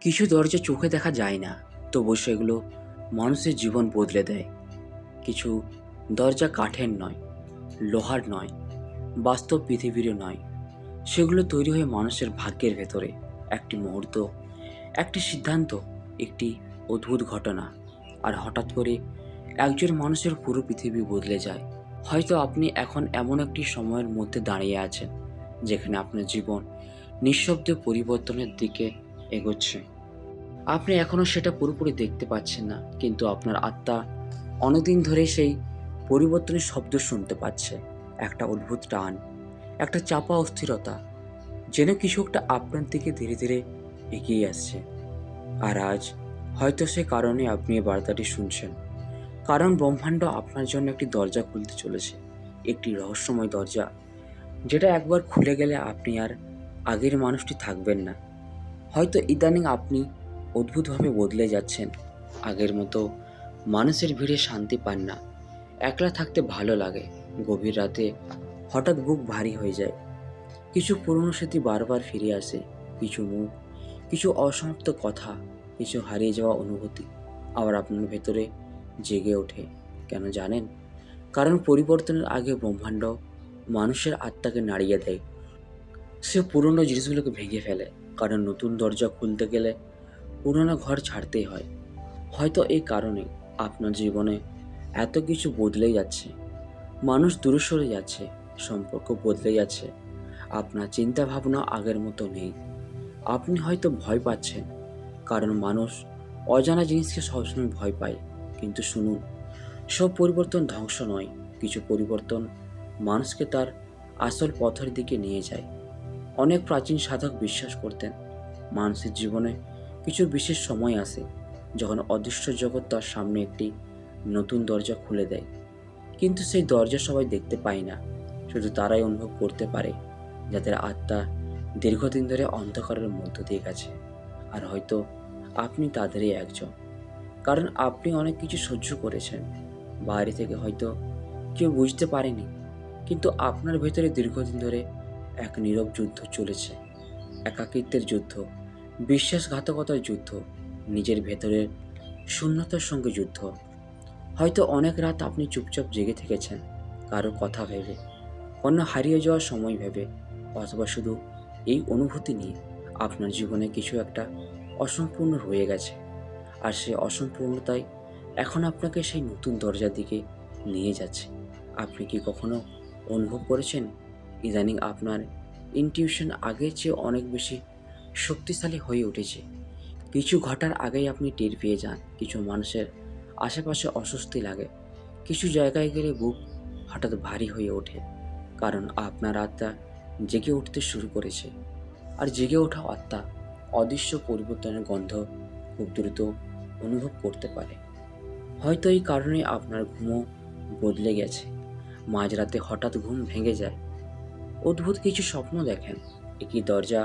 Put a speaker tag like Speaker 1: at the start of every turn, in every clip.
Speaker 1: কিছু দরজা চোখে দেখা যায় না, তবু সেগুলো মানুষের জীবন বদলে দেয়। কিছু দরজা কাঠের নয়, লোহার নয়, বাস্তব পৃথিবীরও নয়। সেগুলো তৈরি হয়ে মানুষের ভাগ্যের ভেতরে একটি মুহূর্ত, একটি সিদ্ধান্ত, একটি অদ্ভুত ঘটনা। আর হঠাৎ করে একজন মানুষের পুরো পৃথিবী বদলে যায়। হয়তো আপনি এখন এমন একটি সময়ের মধ্যে দাঁড়িয়ে আছেন, যেখানে আপনার জীবন নিঃশব্দে পরিবর্তনের দিকে এগোচ্ছে। আপনি এখনও সেটা পুরোপুরি দেখতে পাচ্ছেন না, কিন্তু আপনার আত্মা অনেকদিন ধরে সেই পরিবর্তনের শব্দ শুনতে পাচ্ছে। একটা অদ্ভুত টান, একটা চাপা অস্থিরতা, যেন কিছু একটা আপনার দিকে ধীরে ধীরে এগিয়ে আসছে। আর আজ হয়তো সে কারণে আপনি এই বার্তাটি শুনছেন, কারণ ব্রহ্মাণ্ড আপনার জন্য একটি দরজা খুলতে চলেছে। একটি রহস্যময় দরজা, যেটা একবার খুলে গেলে আপনি আর আগের মানুষটি থাকবেন না। হয়তো ইদানিং আপনি অদ্ভুতভাবে বদলে যাচ্ছেন। আগের মতো মানুষের ভিড়ে শান্তি পান না, একলা থাকতে ভালো লাগে, গভীর রাতে হঠাৎ বুক ভারী হয়ে যায়। কিছু পুরনো স্মৃতি বারবার ফিরে আসে, কিছু মুখ, কিছু অসমাপ্ত কথা, কিছু হারিয়ে যাওয়া অনুভূতি আবার আপনার ভেতরে জেগে ওঠে। কেন জানেন? কারণ পরিবর্তনের আগে ব্রহ্মাণ্ড মানুষের আত্মাকে নাড়িয়ে দেয়। সে পুরনো জিনিসগুলোকে ভেঙে ফেলে, কারণ নতুন দরজা খুলতে গেলে পুরনো ঘর ছাড়তেই হয়। হয়তো এই কারণে আপনার জীবনে এত কিছু বদলে যাচ্ছে। মানুষ দূরে সরে যাচ্ছে, সম্পর্ক বদলে যাচ্ছে, আপনার চিন্তা ভাবনা আগের মতো নেই। আপনি হয়তো ভয় পাচ্ছেন, কারণ মানুষ অজানা জিনিসকে সবসময় ভয় পায়। কিন্তু শুনুন, সব পরিবর্তন ধ্বংস নয়, কিছু পরিবর্তন মানুষকে তার আসল পথের দিকে নিয়ে যায়। অনেক প্রাচীন সাধক বিশ্বাস করতেন, মানুষের জীবনে কিছু বিশেষ সময় আসে যখন অদৃশ্য জগৎ তার সামনে একটি নতুন দরজা খুলে দেয়। কিন্তু সেই দরজা সবাই দেখতে পায় না, শুধু তারাই অনুভব করতে পারে যাদের আত্মা দীর্ঘদিন ধরে অন্ধকারের মধ্য দিয়ে গেছে। আর হয়তো আপনি তাদেরই একজন, কারণ আপনি অনেক কিছু সহ্য করেছেন। বাইরে থেকে হয়তো কেউ বুঝতে পারেনি, কিন্তু আপনার ভেতরে দীর্ঘদিন ধরে এক নীরব যুদ্ধ চলেছে। একাকিত্বের যুদ্ধ, বিশ্বাসঘাতকতার যুদ্ধ, নিজের ভেতরের শূন্যতার সঙ্গে যুদ্ধ। হয়তো অনেক রাত আপনি চুপচাপ জেগে থেকেছেন, কারো কথা ভেবে, কোনো হারিয়ে যাওয়ার সময় ভেবে, অথবা শুধু এই অনুভূতি নিয়ে আপনার জীবনে কিছু একটা অসম্পূর্ণ রয়ে গেছে। আর সেই অসম্পূর্ণতাই এখন আপনাকে সেই নতুন দরজার দিকে নিয়ে যাচ্ছে। আপনি কি কখনো অনুভব করেছেন ইদানিং আপনার ইনটিউশন আগের চেয়ে অনেক বেশি শক্তিশালী হয়ে উঠেছে? কিছু ঘটার আগেই আপনি টের পেয়ে যান, কিছু মানুষের আশেপাশে অস্বস্তি লাগে, কিছু জায়গায় গেলে বুক হঠাৎ ভারী হয়ে ওঠে, কারণ আপনার আত্মা জেগে উঠতে শুরু করেছে। আর জেগে ওঠা আত্মা অদৃশ্য পরিবর্তনের গন্ধ খুব দ্রুত অনুভব করতে পারে। হয়তো এই কারণে আপনার ঘুমও বদলে গেছে। মাঝরাতে হঠাৎ ঘুম ভেঙে যায়, অদ্ভুত কিছু স্বপ্ন দেখেন, একই দরজা,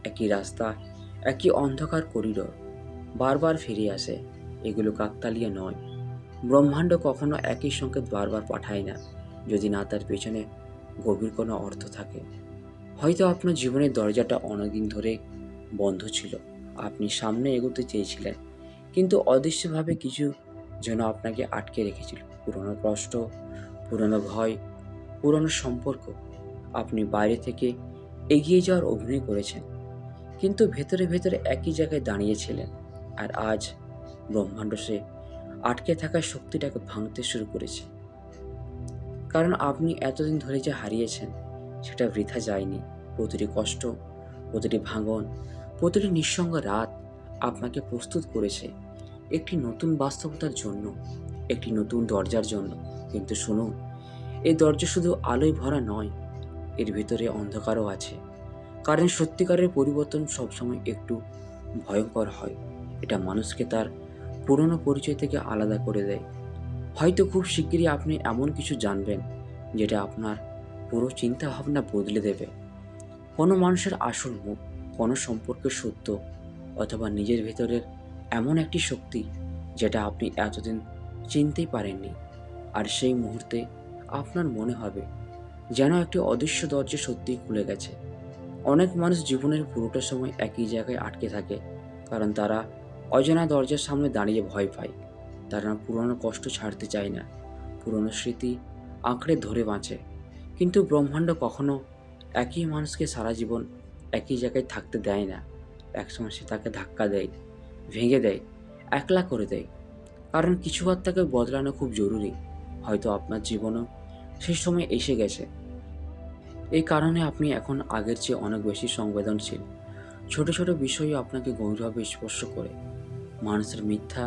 Speaker 1: একই রাস্তা, একই অন্ধকার করিডোর বারবার ফিরে আসে। এগুলো কাকতালীয় নয়, ব্রহ্মাণ্ড কখনো একই সংকেত বারবার পাঠায় না যদি না তার পেছনে গভীর কোনো অর্থ থাকে। হয়তো আপনার জীবনের দরজাটা অনেকদিন ধরে বন্ধ ছিল, আপনি সামনে এগোতে চেয়েছিলেন, কিন্তু অদৃশ্যভাবে কিছু যেন আপনাকে আটকে রেখেছিল। পুরনো কষ্ট, পুরনো ভয়, পুরনো সম্পর্ক। আপনি বাইরে থেকে এগিয়ে যাওয়ার অভিনয় করেছেন, কিন্তু ভেতরে ভেতরে একই জায়গায় দাঁড়িয়েছিলেন। আর আজ ব্রহ্মাণ্ড সে আটকে থাকা শক্তিটাকে ভাঙতে শুরু করেছে, কারণ আপনি এতদিন ধরে যা হারিয়েছেন সেটা বৃথা যায়নি। প্রতিটি কষ্ট, প্রতিটি ভাঙন, প্রতিটি নিঃসঙ্গ রাত আপনাকে প্রস্তুত করেছে একটি নতুন বাস্তবতার জন্য, একটি নতুন দরজার জন্য। কিন্তু শুনুন, এই দরজা শুধু আলোয় ভরা নয়, এর ভিতরে অন্ধকারও আছে। কারণ সত্যিকারের পরিবর্তন সবসময় একটু ভয়ঙ্কর হয়। এটা মানুষকে তার পুরনো পরিচয় থেকে আলাদা করে দেয়। হয়তো খুব শিগগিরই আপনি এমন কিছু জানবেন যেটা আপনার পুরো চিন্তাভাবনা বদলে দেবে। কোনো মানুষের আসল মুখ, কোনো সম্পর্কের সত্য, অথবা নিজের ভেতরের এমন একটি শক্তি যেটা আপনি এতদিন চিনতেই পারেননি। আর সেই মুহূর্তে আপনার মনে হবে যেন একটি অদৃশ্য দরজা সত্যিই খুলে গেছে। অনেক মানুষ জীবনের পুরোটা সময় একই জায়গায় আটকে থাকে, কারণ তারা অজানা দরজার সামনে দাঁড়িয়ে ভয় পায়। তারা পুরনো কষ্ট ছাড়তে চায় না, পুরনো স্মৃতি আঁকড়ে ধরে বাঁচে। কিন্তু ব্রহ্মাণ্ড কখনো একই মানুষকে সারা জীবন একই জায়গায় থাকতে দেয় না। একসময় সে তাকে ধাক্কা দেয়, ভেঙে দেয়, একলা করে দেয়। কারণ কিছু আত্মাকে বদলানো খুব জরুরি। হয়তো আপনার জীবনও সেই সময় এসে গেছে। এই কারণে আপনি এখন আগের চেয়ে অনেক বেশি সংবেদনশীল। ছোট ছোট বিষয়ও আপনাকে গভীরভাবে স্পর্শ করে। মানুষের মিথ্যা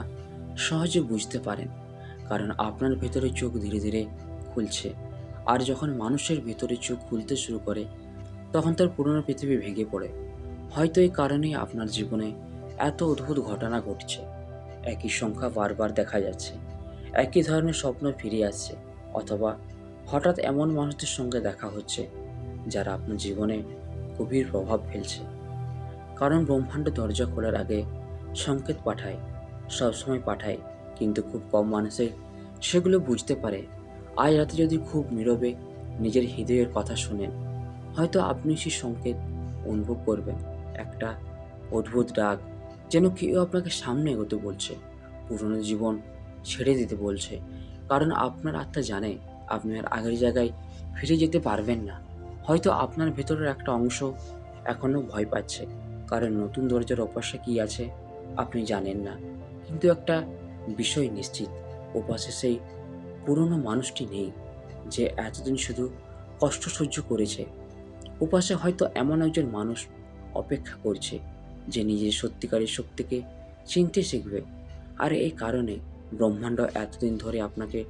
Speaker 1: সহজে বুঝতে পারেন, কারণ আপনার ভেতরে চোখ ধীরে ধীরে খুলছে। আর যখন মানুষের ভেতরে চোখ খুলতে শুরু করে, তখন তার পুরনো পৃথিবী ভেঙে পড়ে। হয়তো এই কারণেই আপনার জীবনে এত অদ্ভুত ঘটনা ঘটছে। একই সংখ্যা বারবার দেখা যাচ্ছে, একই ধরনের স্বপ্ন ফিরে আসছে, অথবা হঠাৎ এমন মানুষদের সঙ্গে দেখা হচ্ছে যারা আপনার জীবনে গভীর প্রভাব ফেলছে। কারণ ব্রহ্মাণ্ড দরজা খোলার আগে সংকেত পাঠায়, সবসময় পাঠায়, কিন্তু খুব কম মানুষই সেগুলো বুঝতে পারে। আজ রাতে যদি খুব নীরবে নিজের হৃদয়ের কথা শোনেন, হয়তো আপনি সেই সংকেত অনুভব করবেন। একটা অদ্ভুত ডাক, যেন কেউ আপনাকে সামনে এগোতে বলছে, পুরনো জীবন ছেড়ে দিতে বলছে। কারণ আপনার আত্মা জানে আপনি আর আগের জায়গায় ফিরে যেতে পারবেন না। হয়তো আপনার ভেতরের একটা অংশ এখনও ভয় পাচ্ছে, কারণ নতুন দরজার ওপাশে কী আছে আপনি জানেন না। কিন্তু একটা বিষয় নিশ্চিত, ওপাশে সেই পুরনো মানুষটি নেই যে এতদিন শুধু কষ্ট সহ্য করেছে। ওপাশে হয়তো এমন একজন মানুষ অপেক্ষা করছে যে নিজের সত্যিকারের শক্তিকে চিনতে শিখবে। আর এই কারণে ব্রহ্মাণ্ড এতদিন ধরে আপনাকে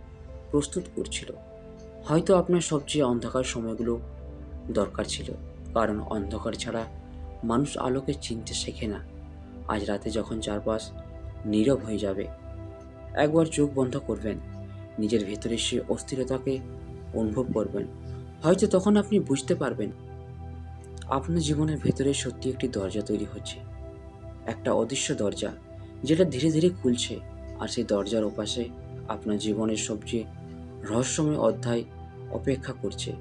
Speaker 1: প্রস্তুত করছিল। হয়তো আপনার সবচেয়ে অন্ধকার সময়গুলো দরকার ছিল, কারণ অন্ধকার ছাড়া মানুষ আলোকে চিনতে শেখে না। আজ রাতে যখন চারপাশ নীরব হয়ে যাবে, একবার চোখ বন্ধ করবেন, নিজের ভেতরে সে অস্থিরতাকে অনুভব করবেন। হয়তো তখন আপনি বুঝতে পারবেন আপনার জীবনের ভেতরে সত্যি একটি দরজা তৈরি হচ্ছে, একটা অদৃশ্য দরজা যেটা ধীরে ধীরে খুলছে। আর সেই দরজার ওপাশে আপনার জীবনের সবচেয়ে রহস্যময় অধ্যায় অপেক্ষা করছে।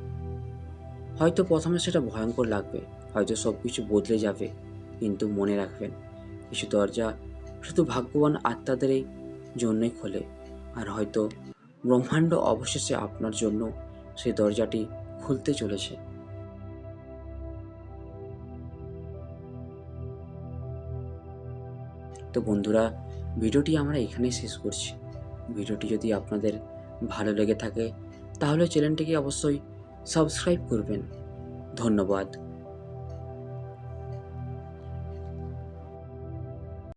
Speaker 1: হয়তো প্রথমে সেটা ভয়ঙ্কর লাগবে, হয়তো সব কিছু বদলে যাবে, কিন্তু মনে রাখবেন, কিছু দরজা শুধু ভাগ্যবান আত্মাদেরই জন্যই খোলে। আর হয়তো ব্রহ্মাণ্ড অবশেষে আপনার জন্য সেই দরজাটি খুলতে চলেছে। তো বন্ধুরা, ভিডিওটি আমরা এখানেই শেষ করছি। ভিডিওটি যদি আপনাদের ভালো লেগে থাকে তাহলে চ্যানেলটিকে অবশ্যই সাবস্ক্রাইব করবেন। ধন্যবাদ।